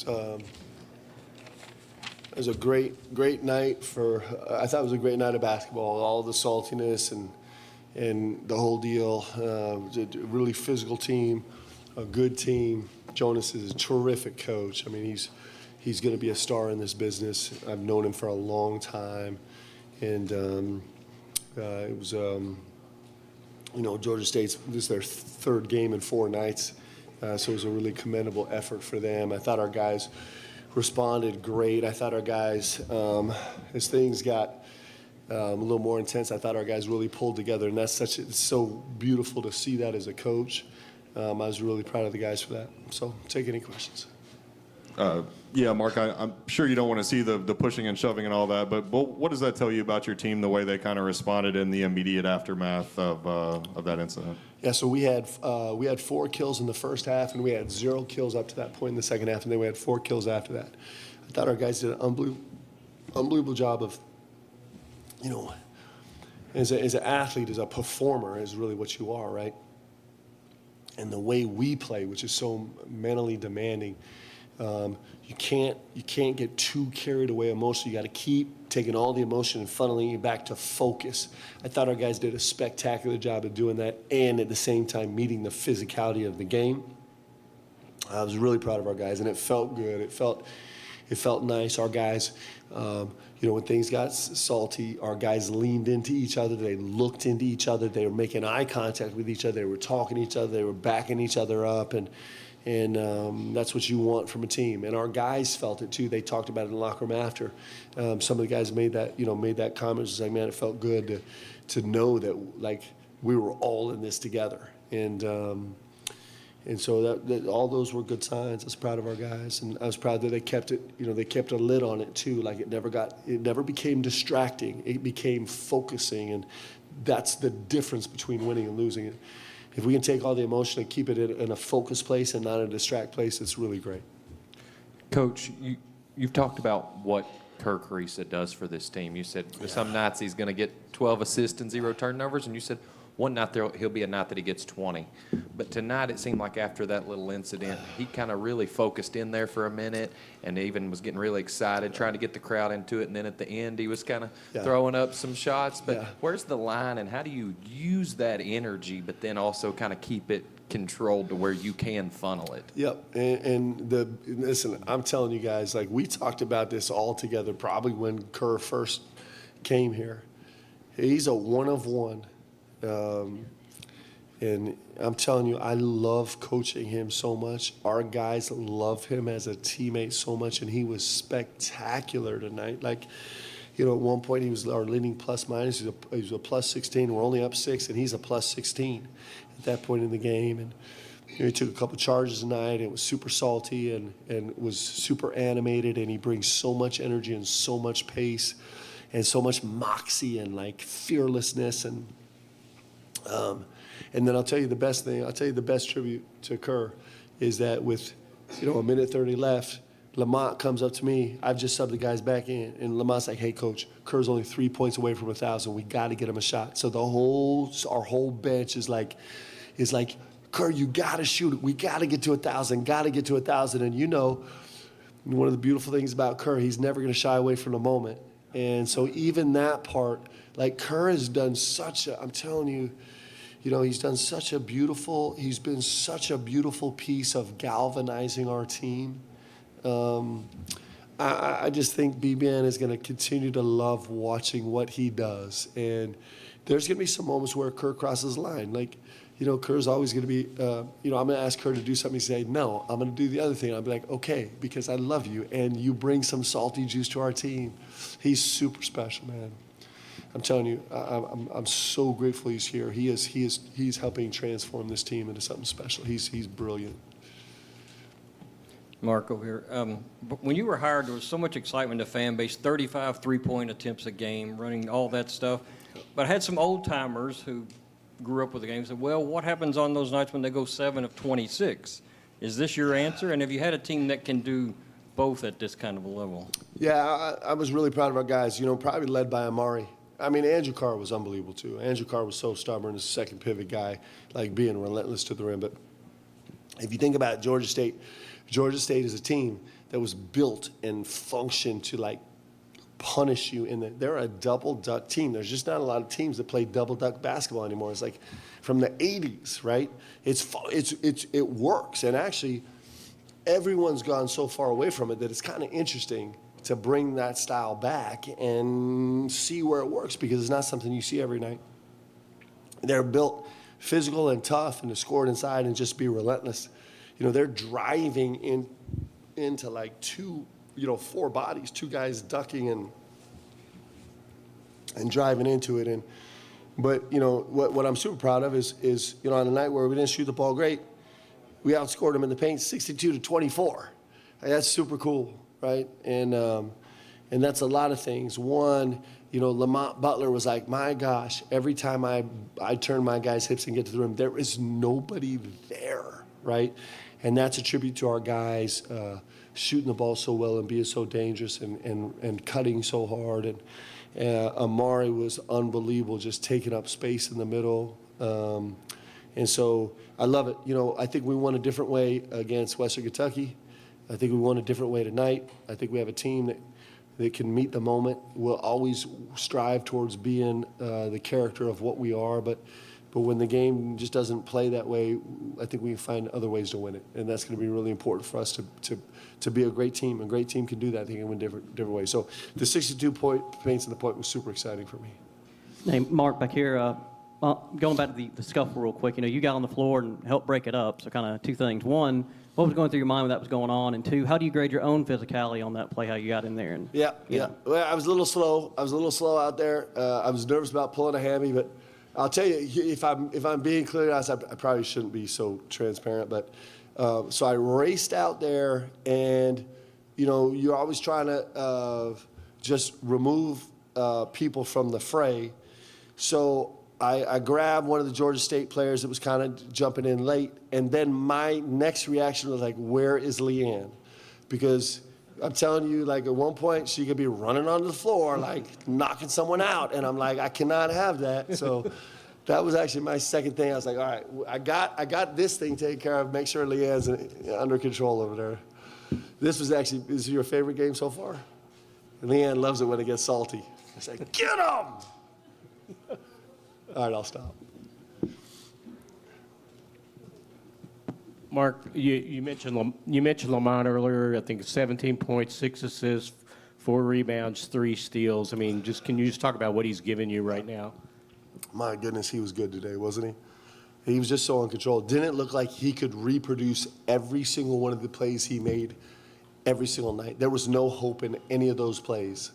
was a great night for. I thought it was a great night of basketball. All the saltiness and the whole deal. It was a really physical team, a good team. Jonas is a terrific coach. I mean, he's going to be a star in this business. I've known him for a long time, and it was. Georgia State's, this is their third game in 4 nights, so it was a really commendable effort for them. I thought our guys responded great. I thought our guys, as things got a little more intense, I thought our guys really pulled together, and it's so beautiful to see that as a coach. I was really proud of the guys for that. So take any questions. Yeah, Mark, I'm sure you don't want to see the pushing and shoving and all that, but what does that tell you about your team, the way they kind of responded in the immediate aftermath of that incident? Yeah, so we had 4 kills in the first half, and we had 0 kills up to that point in the second half, and then we had 4 kills after that. I thought our guys did an unbelievable job of, as an athlete, as a performer, is really what you are, right? And the way we play, which is so mentally demanding. You can't get too carried away emotionally. You got to keep taking all the emotion and funneling it back to focus. I thought our guys did a spectacular job of doing that, and at the same time meeting the physicality of the game. I was really proud of our guys, and it felt good. It felt nice. Our guys, when things got salty, our guys leaned into each other. They looked into each other. They were making eye contact with each other. They were talking to each other. They were backing each other up, and that's what you want from a team. And our guys felt it too. They talked about it in the locker room after. Some of the guys made that comment. It's like, man, it felt good to know that like we were all in this together. And so that all those were good signs. I was proud of our guys, and I was proud that they kept it. They kept a lid on it too. Like it never became distracting. It became focusing, and that's the difference between winning and losing. If we can take all the emotion and keep it in a focused place and not a distract place, it's really great. Coach, you've talked about what Kerr does for this team. You said some nights he's going to get 12 assists and 0 turnovers, and you said one night he'll be a night that he gets 20. But tonight it seemed like after that little incident, he kind of really focused in there for a minute and even was getting really excited, trying to get the crowd into it. And then at the end, he was kind of throwing up some shots. But where's the line, and how do you use that energy but then also kind of keep it controlled to where you can funnel it? Yep. Listen, I'm telling you guys, like we talked about this all together probably when Kerr first came here. He's a one of one. And I'm telling you, I love coaching him so much. Our guys love him as a teammate so much, and he was spectacular tonight. Like, at one point he was our leading plus minus. He was a plus 16. We're only up 6, and he's a plus 16 at that point in the game. And he took a couple charges tonight. It was super salty and was super animated, and he brings so much energy and so much pace and so much moxie and like fearlessness and then I'll tell you the best thing. I'll tell you the best tribute to Kerr is that with, a minute 30 left, Lamont comes up to me. I've just subbed the guys back in, and Lamont's like, "Hey, coach, Kerr's only 3 points away from 1,000. We got to get him a shot." So our whole bench is like, Kerr, you got to shoot it. We got to get to 1,000. Got to get to 1,000. And one of the beautiful things about Kerr, he's never going to shy away from the moment. And so even that part, like Kerr has done I'm telling you, he's been such a beautiful piece of galvanizing our team. I just think B-Man is going to continue to love watching what he does. And there's going to be some moments where Kerr crosses the line. Like, Kerr's always going to be, I'm going to ask Kerr to do something. He say, "No, I'm going to do the other thing." I'll be like, "Okay, because I love you and you bring some salty juice to our team." He's super special, man. I'm telling you, I'm so grateful he's here. He's helping transform this team into something special. He's brilliant. Mark over here. When you were hired, there was so much excitement in the fan base, 35 three-point attempts a game, running all that stuff. But I had some old-timers who grew up with the game said, "Well, what happens on those nights when they go 7 of 26? Is this your answer? And have you had a team that can do both at this kind of a level?" Yeah, I was really proud of our guys, probably led by Amari. I mean, Andrew Carr was unbelievable, too. Andrew Carr was so stubborn as a second pivot guy, like being relentless to the rim. But if you think about Georgia State is a team that was built and functioned to like punish you. They're a double duck team. There's just not a lot of teams that play double duck basketball anymore. It's like from the 80s, right? It works. And actually, everyone's gone so far away from it that it's kind of interesting to bring that style back and see where it works, because it's not something you see every night. They're built physical and tough, and to score it inside and just be relentless. They're driving into like four bodies, two guys ducking and driving into it. But what I'm super proud of is on a night where we didn't shoot the ball great, we outscored them in the paint 62-24. That's super cool, right? And that's a lot of things. One, Lamont Butler was like, my gosh, every time I turn my guys' hips and get to the rim, there is nobody there, right? And that's a tribute to our guys shooting the ball so well and being so dangerous and cutting so hard. And Amari was unbelievable, just taking up space in the middle. And so I love it. I think we won a different way against Western Kentucky. I think we won a different way tonight. I think we have a team that can meet the moment. We'll always strive towards being the character of what we are, but when the game just doesn't play that way, I think we can find other ways to win it, and that's going to be really important for us to be a great team. A great team can do that. I think it can win different ways. So the 62 paints in the point was super exciting for me. Hey, Mark, back here, going back to the scuffle real quick, you got on the floor and helped break it up, so kind of two things. One, what was going through your mind when that was going on? And two, how do you grade your own physicality on that play, how you got in there? And, Yeah. Well, I was a little slow. Out there. I was nervous about pulling a hammy, but I'll tell you, if I'm being clear, I probably shouldn't be so transparent. But so I raced out there, and you're always trying to just remove people from the fray. So I grabbed one of the Georgia State players that was kind of jumping in late, and then my next reaction was like, where is Leanne? Because I'm telling you, like, at one point, she could be running onto the floor, like, knocking someone out, and I'm like, I cannot have that. So that was actually my second thing. I was like, all right, I got this thing taken care of. Make sure Leanne's under control over there. This is your favorite game so far? Leanne loves it when it gets salty. I say, get him! All right, I'll stop. Mark, you mentioned Lamont earlier. I think 17 points, 6 assists, 4 rebounds, 3 steals. I mean, can you talk about what he's giving you right now? My goodness, he was good today, wasn't he? He was just so in control. Didn't look like he could reproduce every single one of the plays he made every single night. There was no hope in any of those plays.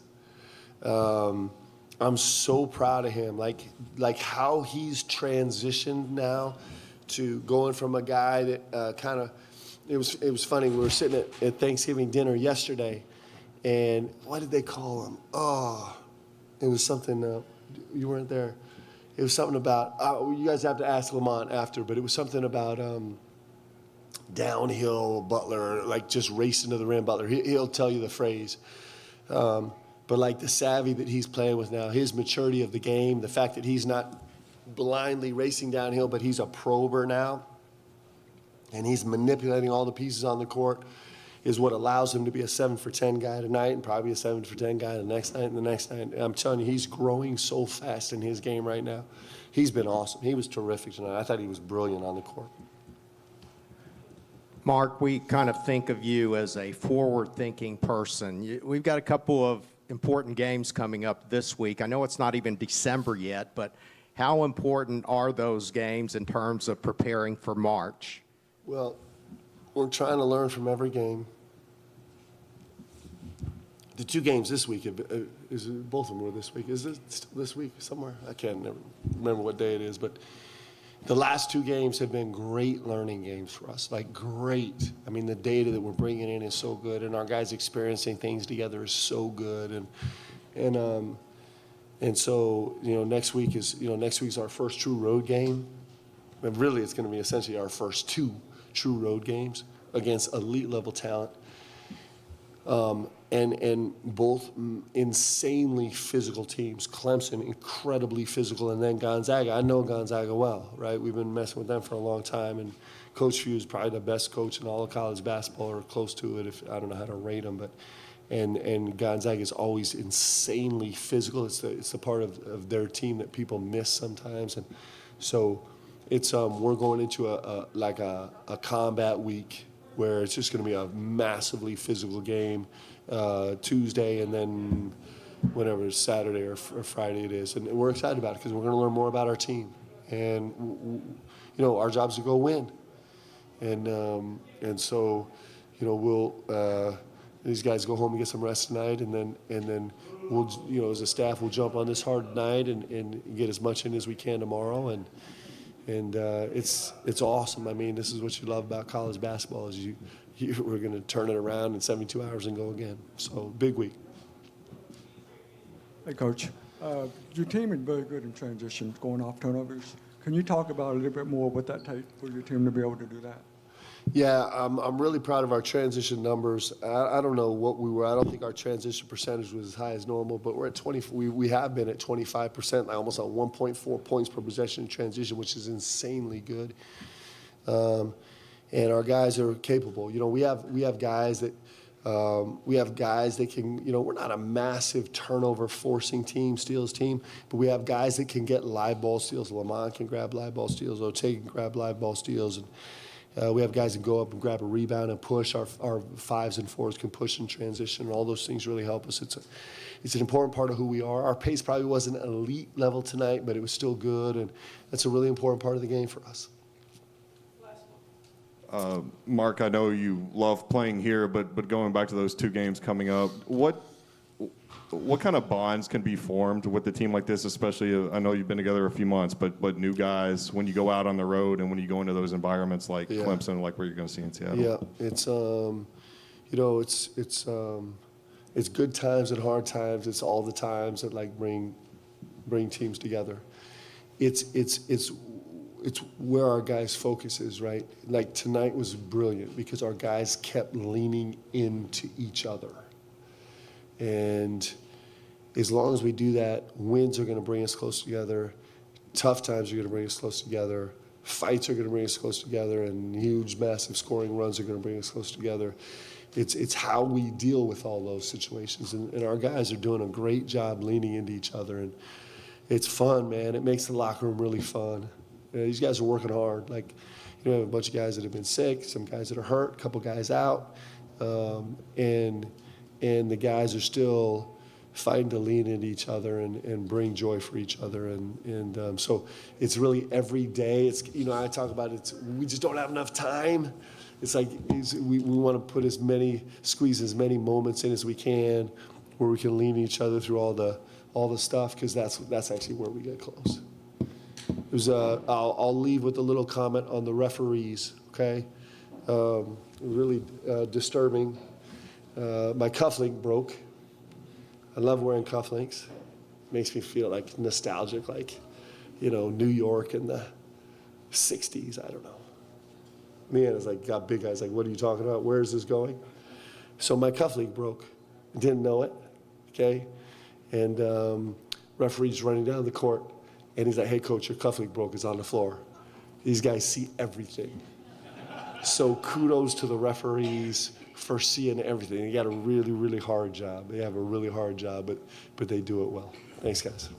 I'm so proud of him, like how he's transitioned now to going from a guy that it was funny. We were sitting at Thanksgiving dinner yesterday, and what did they call him? Oh, it was something, you weren't there. It was something about, you guys have to ask Lamont after, but it was something about downhill Butler, like just racing to the rim Butler. He'll tell you the phrase. But like the savvy that he's playing with now, his maturity of the game, the fact that he's not blindly racing downhill, but he's a prober now, and he's manipulating all the pieces on the court, is what allows him to be a 7 for 10 guy tonight and probably a 7 for 10 guy the next night and the next night. And I'm telling you, he's growing so fast in his game right now. He's been awesome. He was terrific tonight. I thought he was brilliant on the court. Mark, we kind of think of you as a forward-thinking person. We've got a couple of important games coming up this week. I know it's not even December yet, but how important are those games in terms of preparing for March? Well, we're trying to learn from every game. The 2 games this week, both of them were this week. Is it still this week somewhere? I can't never remember what day it is, but the last 2 games have been great learning games for us, like great. I mean, the data that we're bringing in is so good, and our guys experiencing things together is so good. And so, next week's our first true road game. And really, it's going to be essentially our first 2 true road games against elite level talent. And both insanely physical teams. Clemson, incredibly physical, and then Gonzaga. I know Gonzaga well, right? We've been messing with them for a long time, and Coach Few is probably the best coach in all of college basketball, or close to it. If I don't know how to rate him, but and Gonzaga is always insanely physical. It's the part of their team that people miss sometimes, and so it's we're going into a combat week where it's just going to be a massively physical game. Tuesday, and then whenever Saturday or Friday it is. And we're excited about it because we're going to learn more about our team. And, our job is to go win. And so, we'll these guys go home and get some rest tonight, and then we'll, as a staff, we'll jump on this hard night and get as much in as we can tomorrow. And it's awesome. I mean, this is what you love about college basketball is we're going to turn it around in 72 hours and go again. So big week. Hey, Coach. Your team is very good in transition, going off turnovers. Can you talk about a little bit more what that takes for your team to be able to do that? Yeah, I'm really proud of our transition numbers. I don't know what we were. I don't think our transition percentage was as high as normal, but we're at 20. We have been at 25%, like almost on 1.4 points per possession in transition, which is insanely good. And our guys are capable. We have guys that can. We're not a massive turnover forcing team, steals team, but we have guys that can get live ball steals. Lamont can grab live ball steals. Ote can grab live ball steals, and we have guys that go up and grab a rebound and push. Our 5s and 4s can push and transition, and all those things really help us. It's an important part of who we are. Our pace probably wasn't elite level tonight, but it was still good, and that's a really important part of the game for us. Mark, I know you love playing here, but going back to those 2 games coming up, what kind of bonds can be formed with a team like this, especially, I know you've been together a few months, but new guys, when you go out on the road and when you go into those environments like Clemson, like where you're going to see in Seattle? Yeah, it's good times and hard times. It's all the times that bring teams together. It's where our guys' focus is, right? Like tonight was brilliant because our guys kept leaning into each other. And as long as we do that, wins are going to bring us close together. Tough times are going to bring us close together. Fights are going to bring us close together, and huge, massive scoring runs are going to bring us close together. It's how we deal with all those situations, and our guys are doing a great job leaning into each other, and it's fun, man. It makes the locker room really fun. These guys are working hard. We have a bunch of guys that have been sick, some guys that are hurt, a couple guys out, and the guys are still fighting to lean into each other and bring joy for each other, and so it's really every day. It's I talk about it. We just don't have enough time. It's like we want to squeeze as many moments in as we can, where we can lean each other through all the stuff, because that's actually where we get close. I'll leave with a little comment on the referees, okay? Really disturbing. My cufflink broke. I love wearing cufflinks. Makes me feel like nostalgic, New York in the 60s, I don't know. Man, it's got big eyes, what are you talking about? Where is this going? So my cufflink broke. Didn't know it, okay? And referee's running down the court. And he's like, hey, coach, your cufflink broke. It's on the floor. These guys see everything. So kudos to the referees for seeing everything. They got a really, really hard job. They have a really hard job, but they do it well. Thanks, guys.